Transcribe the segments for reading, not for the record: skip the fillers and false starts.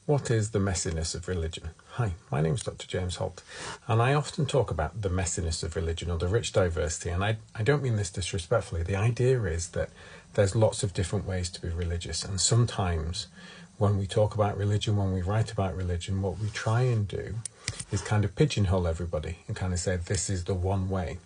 What is the messiness of religion? Hi, my name is Dr. James Holt, and I often talk about the messiness of religion or the rich diversity, and I don't mean this disrespectfully. The idea is that there's lots of different ways to be religious, and sometimes when we talk about religion, when we write about religion, what we try and do is kind of pigeonhole everybody and kind of say this is the one way.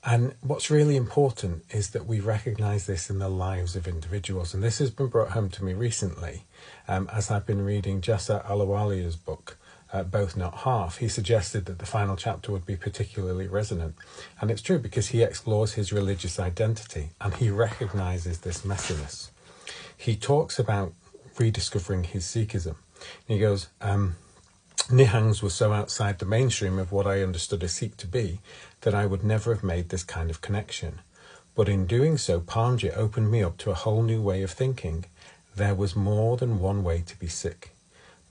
And what's really important is that we recognise this in the lives of individuals. And this has been brought home to me recently as I've been reading Jassa Alawalia's book, Both Not Half. He suggested that the final chapter would be particularly resonant. And it's true because he explores his religious identity and he recognises this messiness. He talks about rediscovering his Sikhism. He goes, Nihangs was so outside the mainstream of what I understood a Sikh to be that I would never have made this kind of connection. But in doing so, Parmjit opened me up to a whole new way of thinking. There was more than one way to be Sikh.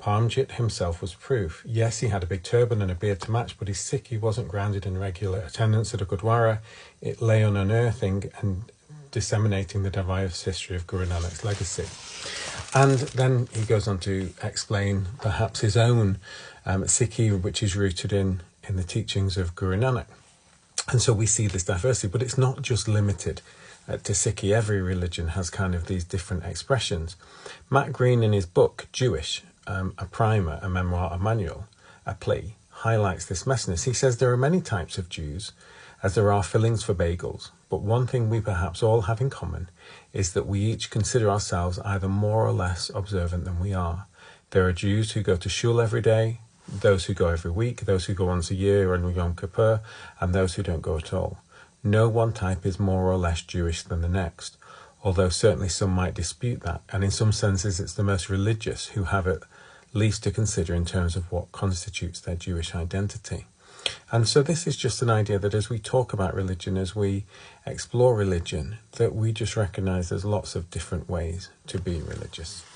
Parmjit himself was proof. Yes, he had a big turban and a beard to match, but his Sikh, he wasn't grounded in regular attendance at a Gurdwara. It lay on unearthing and disseminating the diverse history of Guru Nanak's legacy. And then he goes on to explain perhaps his own Sikhi, which is rooted in the teachings of Guru Nanak. And so we see this diversity, but it's not just limited to Sikhi. Every religion has kind of these different expressions. Matt Green, in his book, Jewish, a primer, a memoir, a manual, a plea, highlights this messiness. He says there are many types of Jews, as there are fillings for bagels, but one thing we perhaps all have in common is that we each consider ourselves either more or less observant than we are. There are Jews who go to shul every day, those who go every week, those who go once a year on Yom Kippur, and those who don't go at all. No one type is more or less Jewish than the next, although certainly some might dispute that, and in some senses it's the most religious who have at least to consider in terms of what constitutes their Jewish identity. And so this is just an idea that as we talk about religion, as we explore religion, that we just recognise there's lots of different ways to be religious.